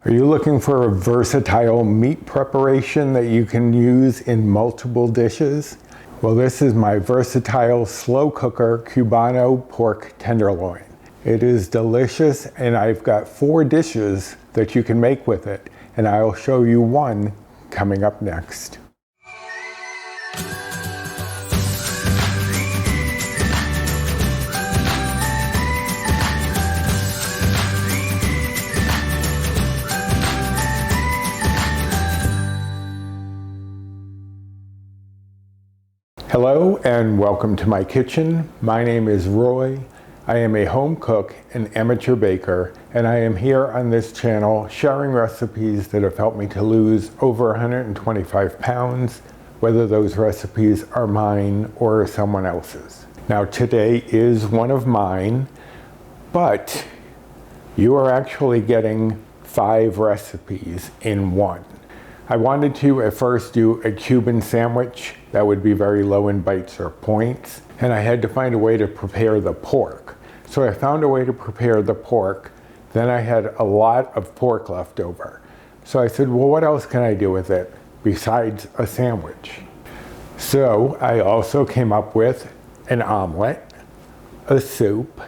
Are you looking for a versatile meat preparation that you can use in multiple dishes? Well, this is my versatile slow cooker Cubano pork tenderloin. It is delicious, and I've got 4 dishes that you can make with it, and I'll show you one coming up next. Hello and welcome to my kitchen. My name is Roy. I am a home cook and amateur baker, and I am here on this channel sharing recipes that have helped me to lose over 125 pounds, whether those recipes are mine or someone else's. Now today is one of mine, but you are actually getting 5 recipes in one. I wanted to at first do a Cuban sandwich that would be very low in bites or points, and I had to find a way to prepare the pork. So I found a way to prepare the pork, then I had a lot of pork left over. So I said, well, what else can I do with it besides a sandwich? So I also came up with an omelet, a soup,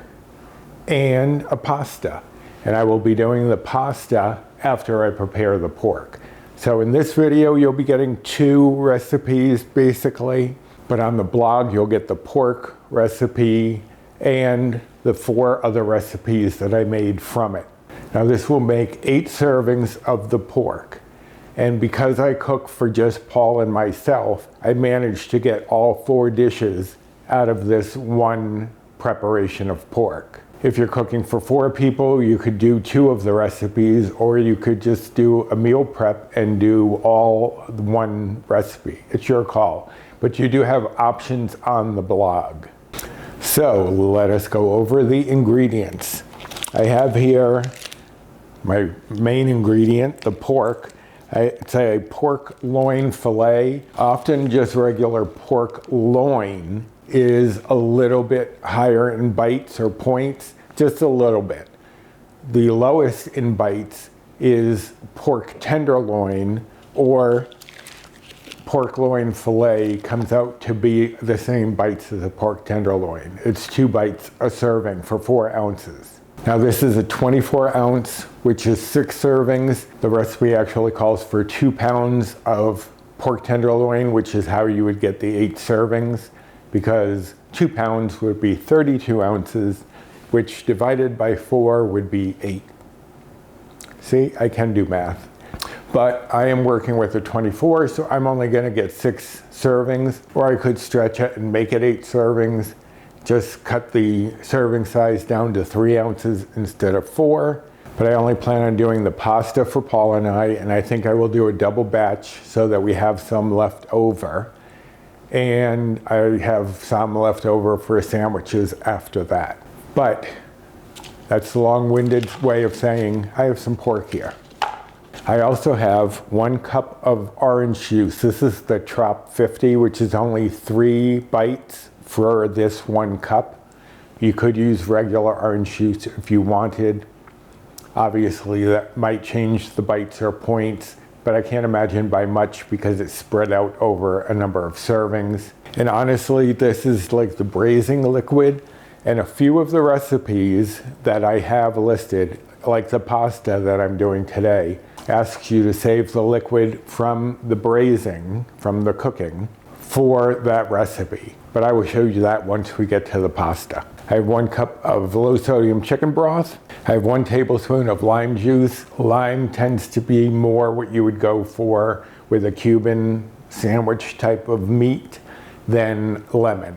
and a pasta. And I will be doing the pasta after I prepare the pork. So in this video, you'll be getting 2 recipes basically, but on the blog, you'll get the pork recipe and the 4 other recipes that I made from it. Now this will make 8 servings of the pork. And because I cook for just Paul and myself, I managed to get all 4 dishes out of this one preparation of pork. If you're cooking for 4 people, you could do 2 of the recipes, or you could just do a meal prep and do all one recipe. It's your call, but you do have options on the blog. So let us go over the ingredients. I have here my main ingredient, the pork. It's a pork loin fillet. Often just regular pork loin is a little bit higher in bites or points, just a little bit. The lowest in bites is pork tenderloin, or pork loin fillet comes out to be the same bites as a pork tenderloin. It's 2 bites a serving for 4 ounces. Now this is a 24 ounce, which is 6 servings. The recipe actually calls for 2 pounds of pork tenderloin, which is how you would get the 8 servings, because 2 pounds would be 32 ounces, which divided by 4 would be 8. See, I can do math. But I am working with a 24, so I'm only gonna get 6 servings, or I could stretch it and make it 8 servings, just cut the serving size down to 3 ounces instead of 4. But I only plan on doing the pasta for Paul and I think I will do a double batch so that we have some left over. And I have some left over for sandwiches after that. But that's the long-winded way of saying I have some pork here. I also have 1 cup of orange juice. This is the Trop 50, which is only 3 bites for this 1 cup. You could use regular orange juice if you wanted. Obviously, that might change the bites or points, but I can't imagine by much because it's spread out over a number of servings. And honestly, this is like the braising liquid, and a few of the recipes that I have listed, like the pasta that I'm doing today, asks you to save the liquid from the braising, from the cooking, for that recipe. But I will show you that once we get to the pasta. I have 1 cup of low sodium chicken broth. I have 1 tablespoon of lime juice. Lime tends to be more what you would go for with a Cuban sandwich type of meat than lemon.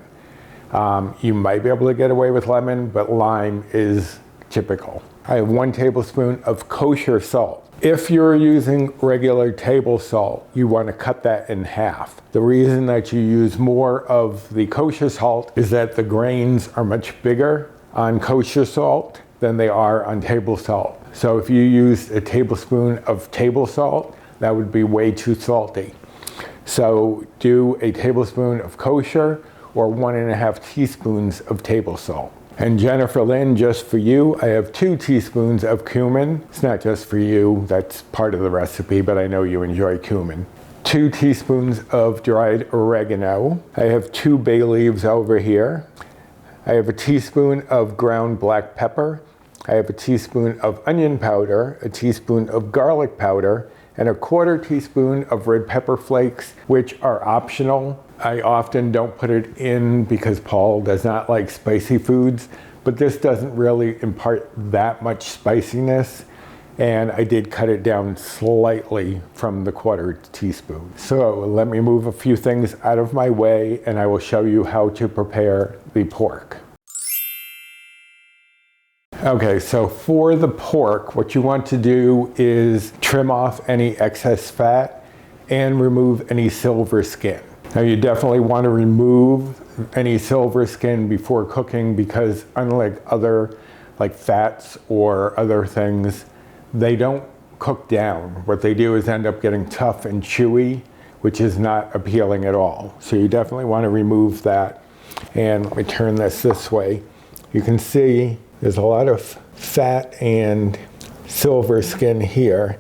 You might be able to get away with lemon, but lime is typical. I have 1 tablespoon of kosher salt. If you're using regular table salt, you want to cut that in half. The reason that you use more of the kosher salt is that the grains are much bigger on kosher salt than they are on table salt. So if you used a tablespoon of table salt, that would be way too salty. So do a tablespoon of kosher or 1.5 teaspoons of table salt. And Jennifer Lynn, just for you, I have 2 teaspoons of cumin. It's not just for you, that's part of the recipe, but I know you enjoy cumin. 2 teaspoons of dried oregano. I have 2 bay leaves over here. I have a teaspoon of ground black pepper. I have a teaspoon of onion powder, a teaspoon of garlic powder, and a 1/4 teaspoon of red pepper flakes, which are optional. I often don't put it in because Paul does not like spicy foods, but this doesn't really impart that much spiciness. And I did cut it down slightly from the 1/4 teaspoon. So let me move a few things out of my way and I will show you how to prepare the pork. Okay, so for the pork, what you want to do is trim off any excess fat and remove any silver skin. Now you definitely want to remove any silver skin before cooking because unlike other like fats or other things, they don't cook down. What they do is end up getting tough and chewy, which is not appealing at all. So you definitely want to remove that. And let me turn this way. You can see there's a lot of fat and silver skin here.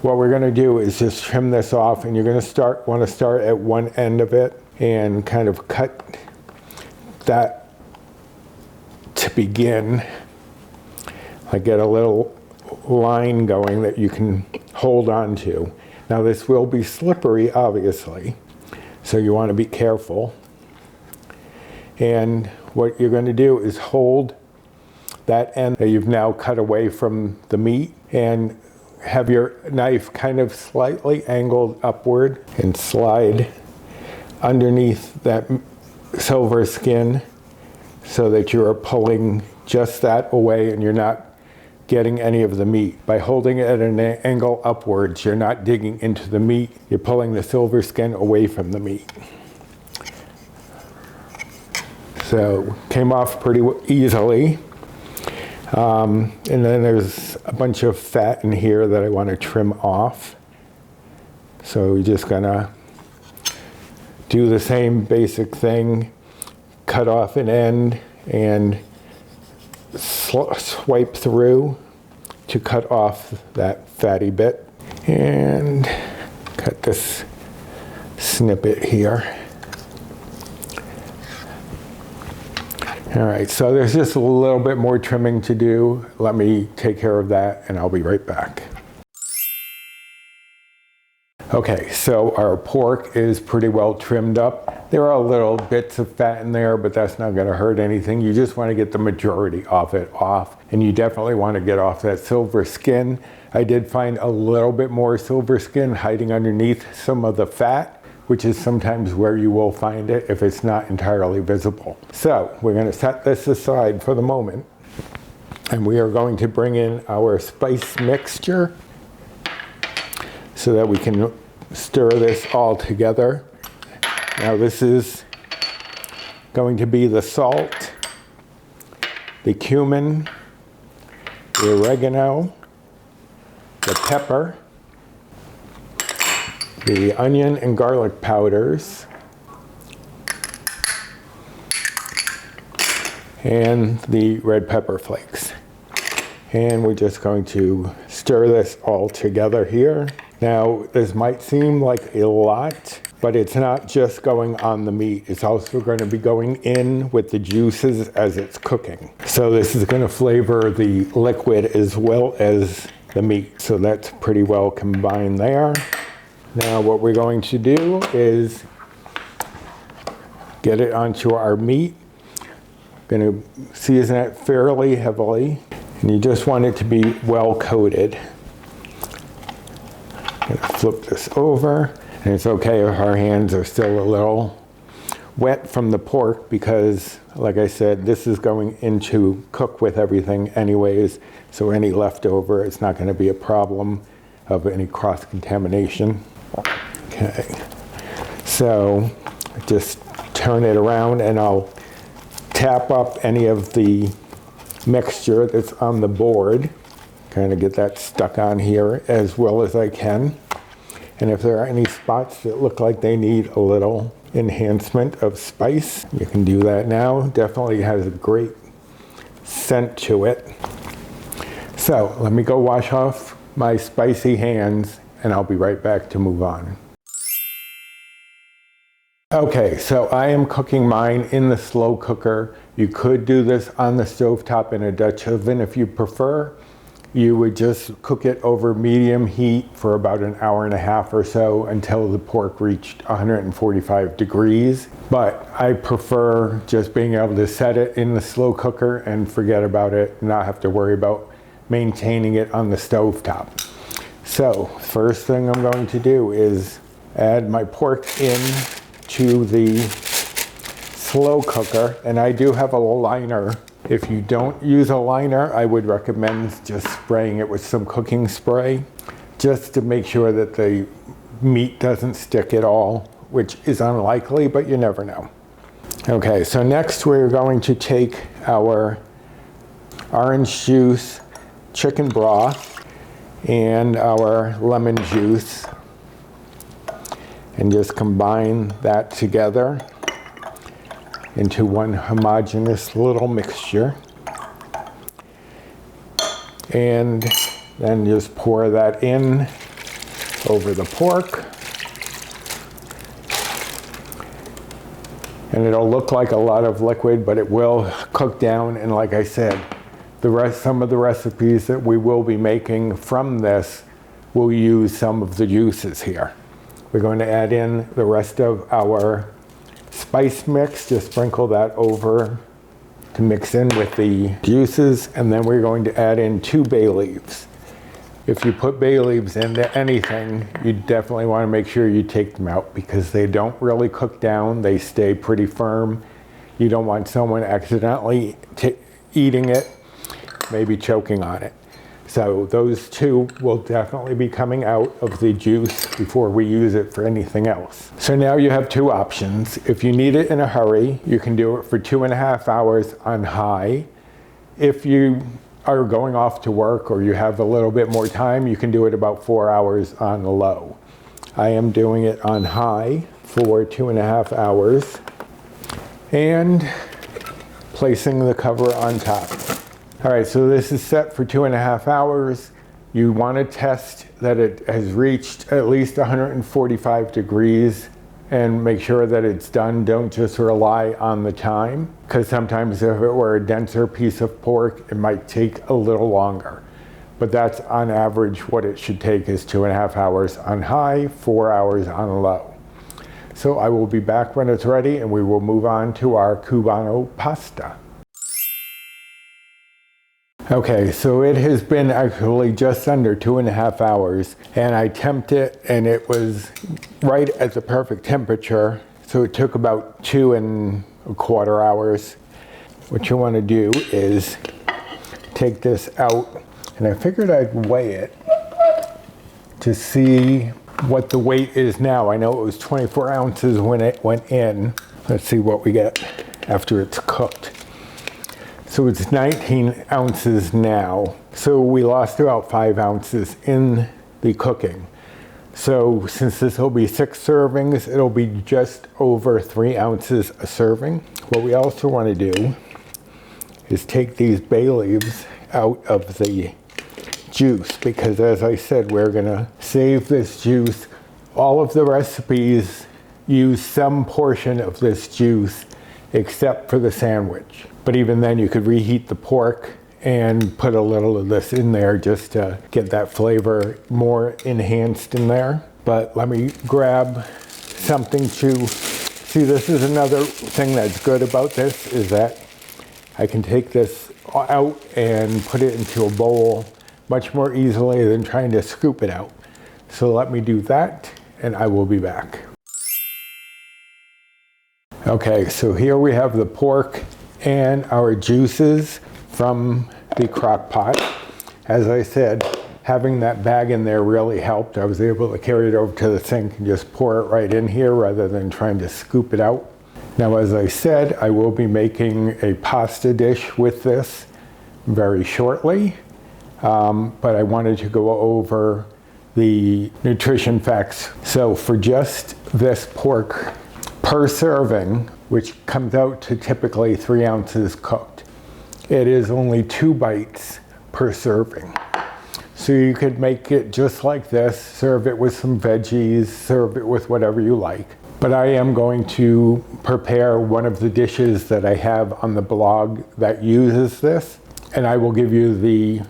What we're going to do is just trim this off, and you're going to want to start at one end of it and kind of cut that to begin. Like get a little line going that you can hold on to. Now this will be slippery, obviously, so you want to be careful. And what you're going to do is hold that end that you've now cut away from the meat and have your knife kind of slightly angled upward and slide underneath that silver skin so that you are pulling just that away and you're not getting any of the meat. By holding it at an angle upwards, you're not digging into the meat, you're pulling the silver skin away from the meat. So, came off pretty easily. And then there's a bunch of fat in here that I want to trim off. So we're just gonna do the same basic thing, cut off an end and swipe through to cut off that fatty bit. And cut this snippet here. All right, so there's just a little bit more trimming to do. Let me take care of that and I'll be right back. Okay, so our pork is pretty well trimmed up. There are little bits of fat in there, but that's not gonna hurt anything. You just wanna get the majority of it off, and you definitely wanna get off that silver skin. I did find a little bit more silver skin hiding underneath some of the fat, which is sometimes where you will find it if it's not entirely visible. So we're going to set this aside for the moment, and we are going to bring in our spice mixture so that we can stir this all together. Now this is going to be the salt, the cumin, the oregano, the pepper, the onion and garlic powders, and the red pepper flakes. And we're just going to stir this all together here. Now, this might seem like a lot, but it's not just going on the meat. It's also going to be going in with the juices as it's cooking. So this is going to flavor the liquid as well as the meat. So that's pretty well combined there. Now what we're going to do is get it onto our meat. Going to season it fairly heavily, and you just want it to be well coated. Going to flip this over, and it's okay if our hands are still a little wet from the pork because, like I said, this is going in to cook with everything anyways, so any leftover, it's not going to be a problem of any cross-contamination. Okay, so just turn it around and I'll tap up any of the mixture that's on the board, kind of get that stuck on here as well as I can. And if there are any spots that look like they need a little enhancement of spice, you can do that now. Definitely has a great scent to it. So let me go wash off my spicy hands and I'll be right back to move on. Okay, so I am cooking mine in the slow cooker. You could do this on the stovetop in a Dutch oven if you prefer. You would just cook it over medium heat for about an hour and a half or so until the pork reached 145 degrees. But I prefer just being able to set it in the slow cooker and forget about it, not have to worry about maintaining it on the stovetop. So first thing I'm going to do is add my pork in to the slow cooker, and I do have a liner. If you don't use a liner, I would recommend just spraying it with some cooking spray just to make sure that the meat doesn't stick at all, which is unlikely, but you never know. Okay, so next we're going to take our orange juice, chicken broth, and our lemon juice and just combine that together into one homogeneous little mixture. And then just pour that in over the pork. And it'll look like a lot of liquid, but it will cook down. And like I said, some of the recipes that we will be making from this will use some of the juices here. We're going to add in the rest of our spice mix, just sprinkle that over to mix in with the juices, and then we're going to add in 2 bay leaves. If you put bay leaves into anything, you definitely want to make sure you take them out because they don't really cook down, they stay pretty firm. You don't want someone accidentally eating it, maybe choking on it. So those 2 will definitely be coming out of the juice before we use it for anything else. So now you have 2 options. If you need it in a hurry, you can do it for 2.5 hours on high. If you are going off to work or you have a little bit more time, you can do it about 4 hours on low. I am doing it on high for 2.5 hours and placing the cover on top. All right, so this is set for 2.5 hours. You want to test that it has reached at least 145 degrees and make sure that it's done. Don't just rely on the time, because sometimes if it were a denser piece of pork, it might take a little longer. But that's on average what it should take is 2.5 hours on high, 4 hours on low. So I will be back when it's ready and we will move on to our Cubano pasta. Okay, so it has been actually just under 2.5 hours, and I temped it and it was right at the perfect temperature. So it took about 2.25 hours. What you want to do is take this out, and I figured I'd weigh it to see what the weight is now. I know it was 24 ounces when it went in. Let's see what we get after it's cooked. So it's 19 ounces now. So we lost about 5 ounces in the cooking. So since this will be 6 servings, it'll be just over 3 ounces a serving. What we also want to do is take these bay leaves out of the juice, because as I said, we're gonna save this juice. All of the recipes use some portion of this juice except for the sandwich. But even then you could reheat the pork and put a little of this in there just to get that flavor more enhanced in there. But let me grab something to see. This is another thing that's good about this, is that I can take this out and put it into a bowl much more easily than trying to scoop it out. So let me do that and I will be back. Okay, so here we have the pork and our juices from the crock pot. As I said, having that bag in there really helped. I was able to carry it over to the sink and just pour it right in here rather than trying to scoop it out. Now, as I said, I will be making a pasta dish with this very shortly, but I wanted to go over the nutrition facts. So for just this pork per serving, which comes out to typically 3 ounces cooked, it is only 2 bites per serving. So you could make it just like this, serve it with some veggies, serve it with whatever you like. But I am going to prepare one of the dishes that I have on the blog that uses this, and I will give you the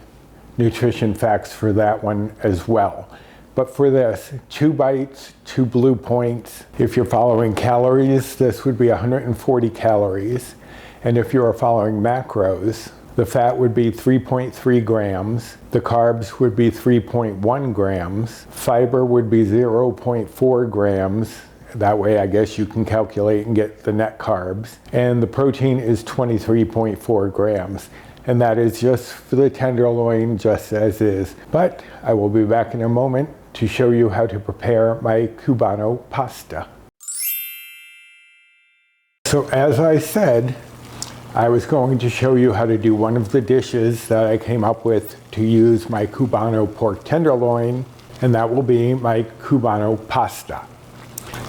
nutrition facts for that one as well. But for this, 2 bites, 2 blue points. If you're following calories, this would be 140 calories. And if you're following macros, the fat would be 3.3 grams, the carbs would be 3.1 grams, fiber would be 0.4 grams. That way, I guess you can calculate and get the net carbs. And the protein is 23.4 grams. And that is just for the tenderloin, just as is. But I will be back in a moment to show you how to prepare my Cubano pasta. So as I said, I was going to show you how to do one of the dishes that I came up with to use my Cubano pork tenderloin, and that will be my Cubano pasta.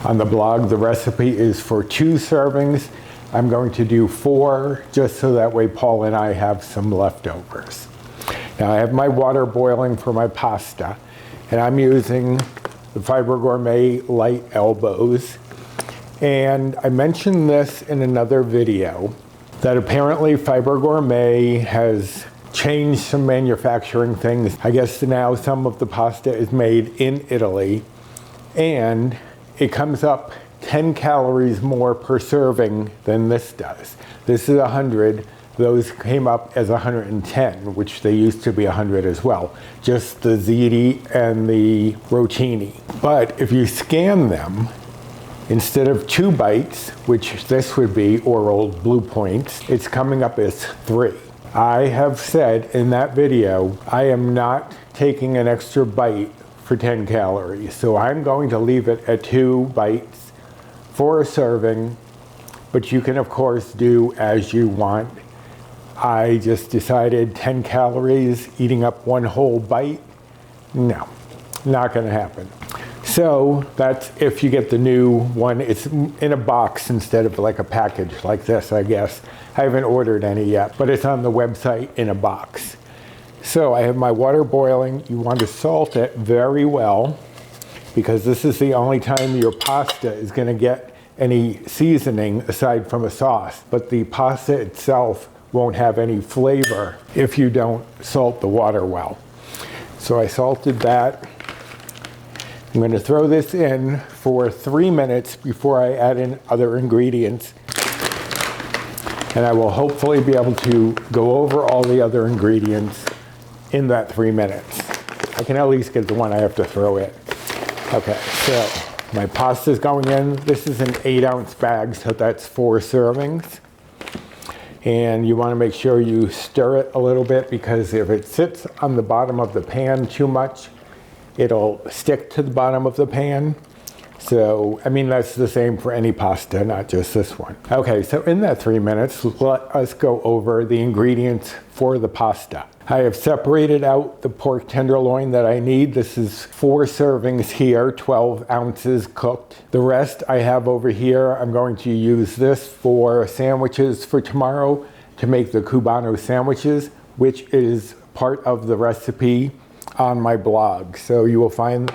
On the blog, the recipe is for 2 servings. I'm going to do 4, just so that way Paul and I have some leftovers. Now I have my water boiling for my pasta, and I'm using the Fiber Gourmet Light Elbows. And I mentioned this in another video, that apparently Fiber Gourmet has changed some manufacturing things. I guess now some of the pasta is made in Italy, and it comes up 10 calories more per serving than this does. This is 100. Those came up as 110, which they used to be 100 as well. Just the ziti and the rotini. But if you scan them, instead of 2 bites, which this would be, or old blue points, it's coming up as 3. I have said in that video, I am not taking an extra bite for 10 calories. So I'm going to leave it at 2 bites for a serving, but you can of course do as you want. I just decided 10 calories, eating up 1 whole bite, no, not gonna happen. So that's if you get the new one. It's in a box instead of like a package like this, I guess. I haven't ordered any yet, but it's on the website in a box. So I have my water boiling. You want to salt it very well, because this is the only time your pasta is going to get any seasoning aside from a sauce. But the pasta itself won't have any flavor if you don't salt the water well. So I salted that. I'm going to throw this in for 3 minutes before I add in other ingredients. And I will hopefully be able to go over all the other ingredients in that 3 minutes. I can at least get the one I have to throw in. Okay, so my pasta's going in. This is an 8-ounce bag, so that's 4 servings. And you want to make sure you stir it a little bit, because if it sits on the bottom of the pan too much, it'll stick to the bottom of the pan. So, I mean, that's the same for any pasta, not just this one. Okay, so in that 3 minutes, let us go over the ingredients for the pasta. I have separated out the pork tenderloin that I need. This is 4 servings here, 12 ounces cooked. The rest I have over here. I'm going to use this for sandwiches for tomorrow to make the Cubano sandwiches, which is part of the recipe on my blog. So you will find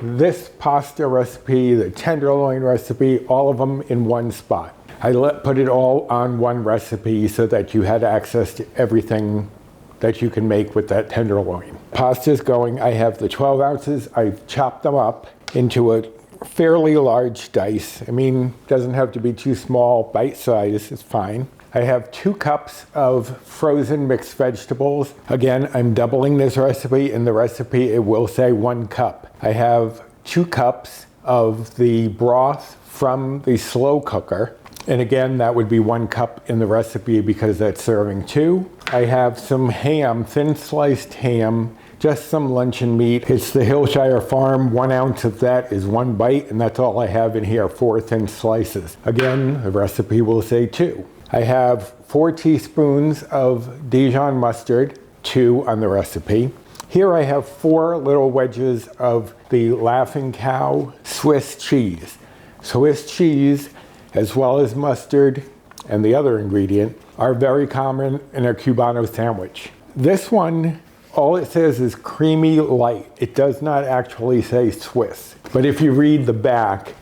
this pasta recipe, the tenderloin recipe, all of them in one spot. I put it all on one recipe so that you had access to everything that you can make with that tenderloin. Pasta's going. I have the 12 ounces. I've chopped them up into a fairly large dice. I mean, doesn't have to be too small, bite size is fine. I have 2 cups of frozen mixed vegetables. Again, I'm doubling this recipe. In the recipe, it will say 1 cup. I have 2 cups of the broth from the slow cooker. And again, that would be 1 cup in the recipe because that's serving 2. I have some ham, thin sliced ham, just some luncheon meat. It's the Hillshire Farm. 1 ounce of that is 1 bite, and that's all I have in here, 4 thin slices. Again, the recipe will say 2. I have 4 teaspoons of Dijon mustard, 2 on the recipe. Here I have 4 little wedges of the Laughing Cow Swiss cheese. Swiss cheese, as well as mustard and the other ingredient are very common in a Cubano sandwich. This one, all it says is creamy light. It does not actually say Swiss. But if you read the back,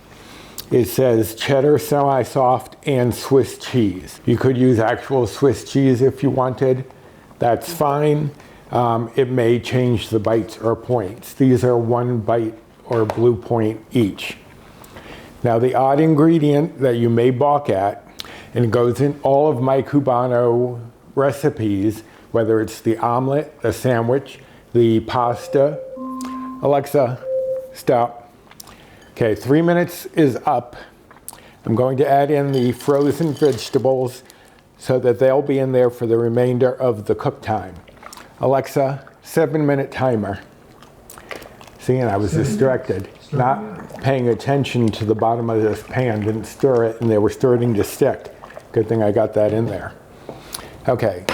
it says cheddar semi-soft and Swiss cheese. You could use actual Swiss cheese if you wanted. That's fine. It may change the bites or points. These are 1 bite or blue point each. Now the odd ingredient that you may balk at, and it goes in all of my Cubano recipes, whether it's the omelet, the sandwich, the pasta. Alexa, stop. Okay, 3 minutes is up. I'm going to add in the frozen vegetables so that they'll be in there for the remainder of the cook time. Alexa, 7-minute timer. See, and I was distracted, not paying attention to the bottom of this pan, didn't stir it, and they were starting to stick. Good thing I got that in there. Okay,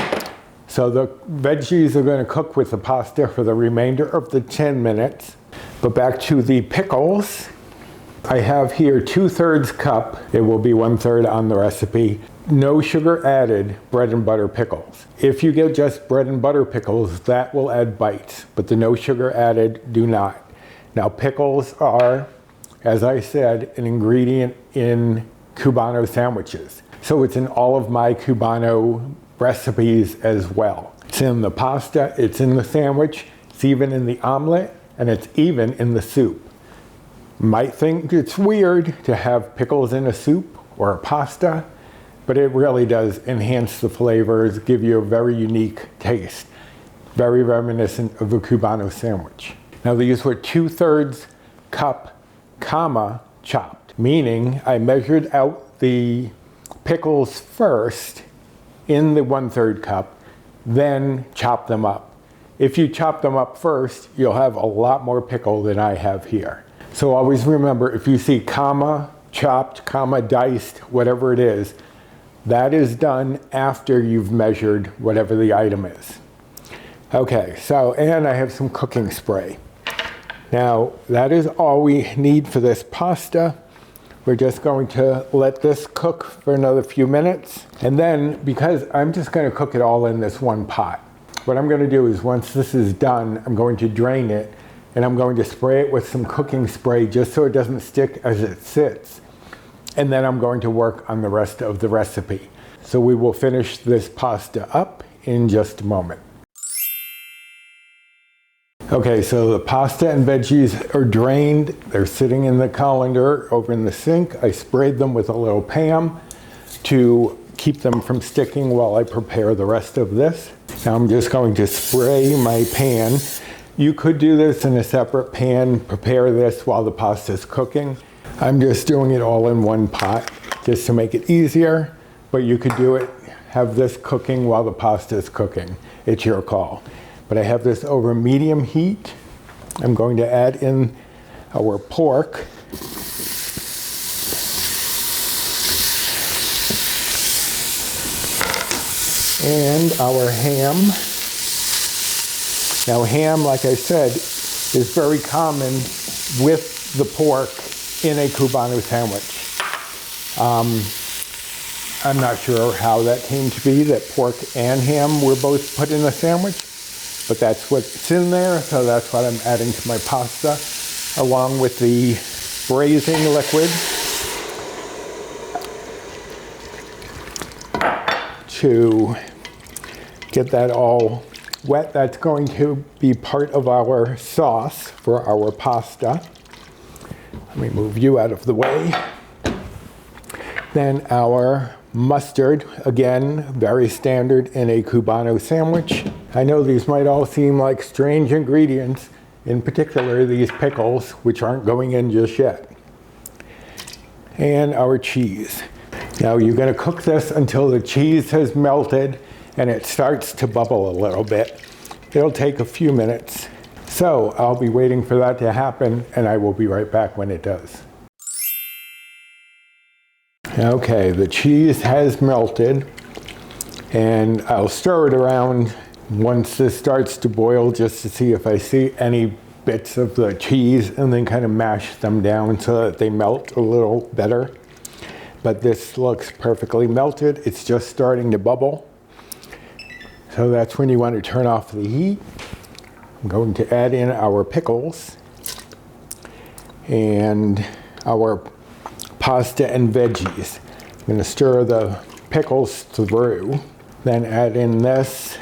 so the veggies are going to cook with the pasta for the remainder of the 10 minutes. But back to the pickles. I have here 2/3 cup. It will be 1/3 on the recipe. No sugar added bread and butter pickles. If you get just bread and butter pickles, that will add bites, but the no sugar added do not. Now pickles are, as I said, an ingredient in Cubano sandwiches. So it's in all of my Cubano recipes as well. It's in the pasta, it's in the sandwich, it's even in the omelet, and it's even in the soup. Might think it's weird to have pickles in a soup or a pasta, but it really does enhance the flavors, give you a very unique taste. Very reminiscent of a Cubano sandwich. Now these were 2/3 cup, comma, chopped, meaning I measured out the pickles first in the 1/3 cup, then chop them up. If you chop them up first, you'll have a lot more pickle than I have here. So always remember, if you see comma, chopped, comma, diced, whatever it is, that is done after you've measured whatever the item is. Okay, so, and I have some cooking spray. Now, that is all we need for this pasta. We're just going to let this cook for another few minutes. And then, because I'm just going to cook it all in this one pot, what I'm going to do is once this is done, I'm going to drain it and I'm going to spray it with some cooking spray just so it doesn't stick as it sits. And then I'm going to work on the rest of the recipe. So we will finish this pasta up in just a moment. Okay, so the pasta and veggies are drained. They're sitting in the colander over in the sink. I sprayed them with a little Pam to keep them from sticking while I prepare the rest of this. Now I'm just going to spray my pan. You could do this in a separate pan, prepare this while the pasta is cooking. I'm just doing it all in one pot just to make it easier, but you could do it, have this cooking while the pasta is cooking. It's your call. But I have this over medium heat. I'm going to add in our pork. And our ham. Now ham, like I said, is very common with the pork in a Cubano sandwich. I'm not sure how that came to be, that pork and ham were both put in a sandwich, but that's what's in there, so that's what I'm adding to my pasta, along with the braising liquid to get that all wet. That's going to be part of our sauce for our pasta. Let me move you out of the way. Then our mustard, again, very standard in a Cubano sandwich. I know these might all seem like strange ingredients, in particular these pickles, which aren't going in just yet. And our cheese. Now you're going to cook this until the cheese has melted and it starts to bubble a little bit. It'll take a few minutes. So I'll be waiting for that to happen and I will be right back when it does. Okay, the cheese has melted and I'll stir it around once this starts to boil just to see if I see any bits of the cheese and then kind of mash them down so that they melt a little better. but this looks perfectly melted. It's just starting to bubble. So that's when you want to turn off the heat. I'm going to add in our pickles and our pasta and veggies. I'm going to stir the pickles through, then add in this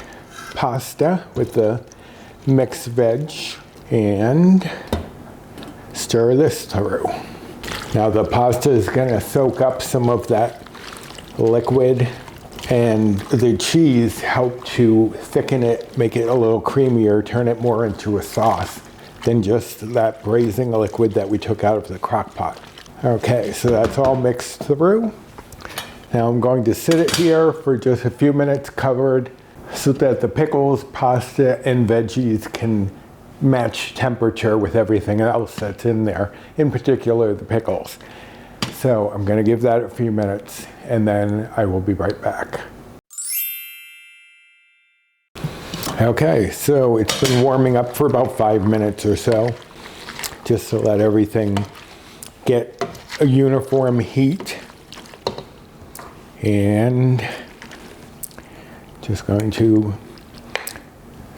pasta with the mixed veg and stir this through. Now the pasta is going to soak up some of that liquid, and the cheese helped to thicken it, make it a little creamier, turn it more into a sauce than just that braising liquid that we took out of the crock pot. Okay, so that's all mixed through. Now I'm going to sit it here for just a few minutes covered so that the pickles, pasta, and veggies can match temperature with everything else that's in there, in particular the pickles. So I'm going to give that a few minutes and then I will be right back. Okay, so it's been warming up for about 5 minutes or so, just to let everything get a uniform heat. And just going to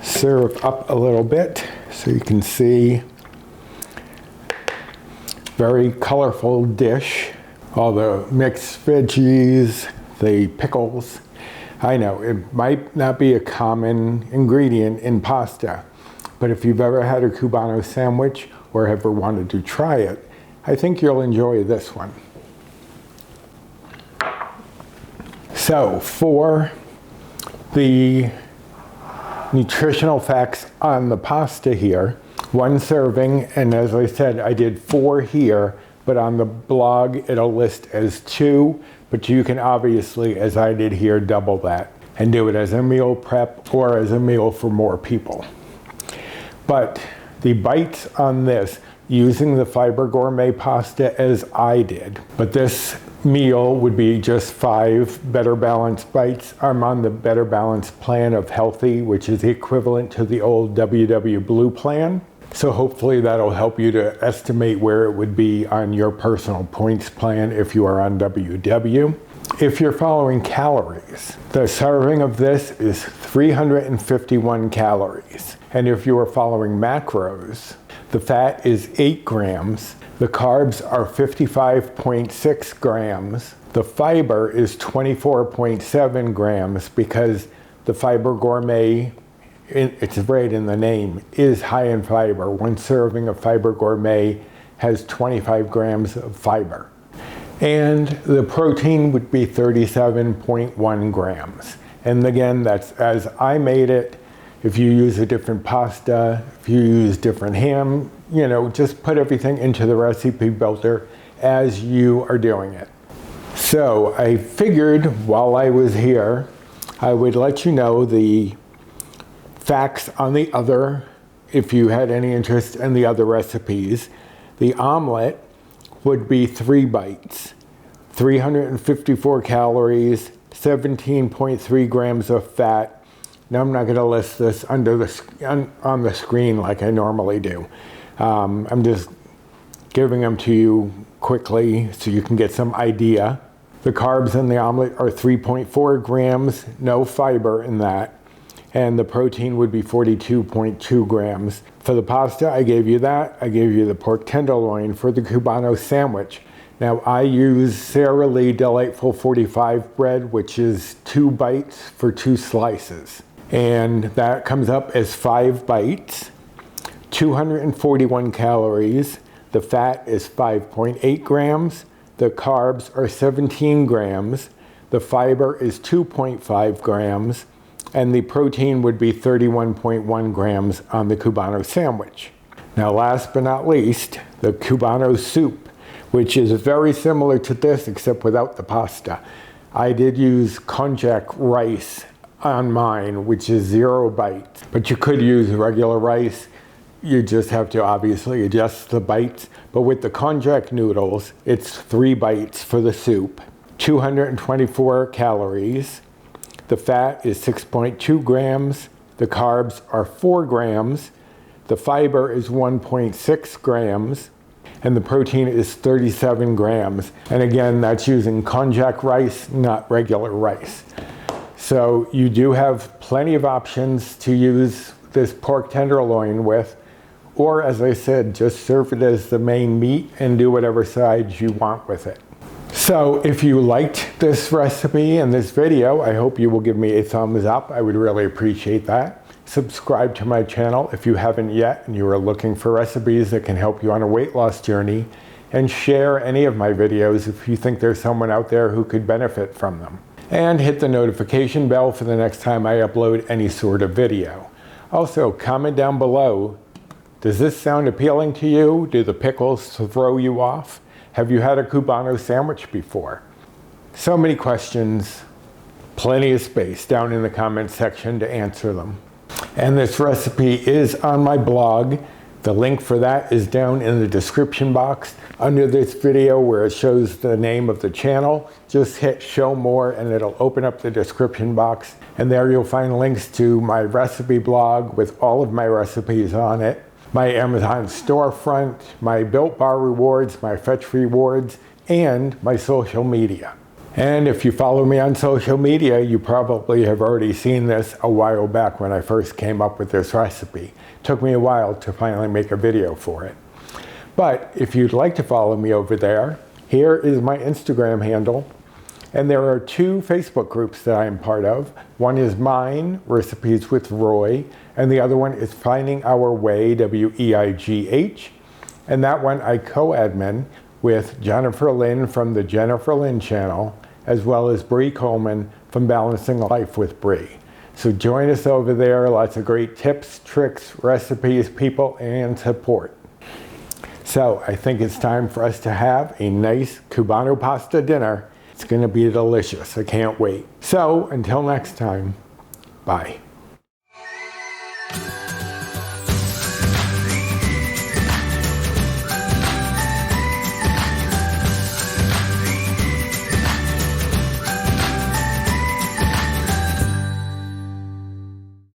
serve up a little bit so you can see. Very colorful dish. All the mixed veggies, the pickles. I know it might not be a common ingredient in pasta, but if you've ever had a Cubano sandwich or ever wanted to try it, I think you'll enjoy this one. So for the nutritional facts on the pasta here, 1 serving, and as I said, I did 4 here, but on the blog it'll list as 2, but you can obviously, as I did here, double that and do it as a meal prep or as a meal for more people. But the bites on this, using the Fiber Gourmet pasta as I did, but this meal would be just 5 Better Balanced bites. I'm on the Better Balanced plan of Healthi, which is the equivalent to the old WW Blue plan. So hopefully that'll help you to estimate where it would be on your personal points plan if you are on WW. If you're following calories, the serving of this is 351 calories. And if you are following macros, the fat is 8 grams, the carbs are 55.6 grams, the fiber is 24.7 grams because the Fiber Gourmet, it's right in the name, is high in fiber. 1 serving of Fiber Gourmet has 25 grams of fiber. And the protein would be 37.1 grams. And again, that's as I made it. If you use a different pasta, if you use different ham, you know, just put everything into the recipe builder as you are doing it. So I figured while I was here, I would let you know the facts on the other, if you had any interest in the other recipes. The omelet would be 3 bites, 354 calories, 17.3 grams of fat. Now I'm not going to list this under on the screen like I normally do. I'm just giving them to you quickly so you can get some idea. The carbs in the omelet are 3.4 grams, no fiber in that. And the protein would be 42.2 grams. For the pasta, I gave you that. I gave you the pork tenderloin for the Cubano sandwich. Now I use Sara Lee Delightful 45 bread, which is 2 bites for 2 slices. And that comes up as 5 bites, 241 calories. The fat is 5.8 grams. The carbs are 17 grams. The fiber is 2.5 grams. And the protein would be 31.1 grams on the Cubano sandwich. Now last but not least, the Cubano soup, which is very similar to this except without the pasta. I did use Konjac rice on mine, which is 0 bites, but you could use regular rice. You just have to obviously adjust the bites. But with the Konjac noodles, it's 3 bites for the soup, 224 calories. The fat is 6.2 grams. The carbs are 4 grams. The fiber is 1.6 grams. and the protein is 37 grams. And again, that's using konjac rice, not regular rice. So you do have plenty of options to use this pork tenderloin with, or as I said, just serve it as the main meat and do whatever sides you want with it. So if you liked this recipe and this video, I hope you will give me a thumbs up. I would really appreciate that. Subscribe to my channel if you haven't yet and you are looking for recipes that can help you on a weight loss journey, and share any of my videos if you think there's someone out there who could benefit from them. And hit the notification bell for the next time I upload any sort of video. Also, comment down below, does this sound appealing to you? Do the pickles throw you off? Have you had a Cubano sandwich before? So many questions, plenty of space down in the comment section to answer them. And this recipe is on my blog. The link for that is down in the description box under this video where it shows the name of the channel. Just hit show more and it'll open up the description box. And there you'll find links to my recipe blog with all of my recipes on it, my Amazon storefront, my Built Bar rewards, my Fetch rewards, and my social media. And if you follow me on social media, you probably have already seen this a while back when I first came up with this recipe. It took me a while to finally make a video for it. But if you'd like to follow me over there, here is my Instagram handle. And there are 2 Facebook groups that I am part of. One is mine, Recipes with Roy, and the other one is Finding Our Way, W-E-I-G-H. And that one I co-admin with Jennifer Lynn from the Jennifer Lynn channel, as well as Bree Coleman from Balancing Life with Bree. So join us over there. Lots of great tips, tricks, recipes, people, and support. So I think it's time for us to have a nice Cubano pasta dinner. It's going to be delicious. I can't wait. So until next time, bye.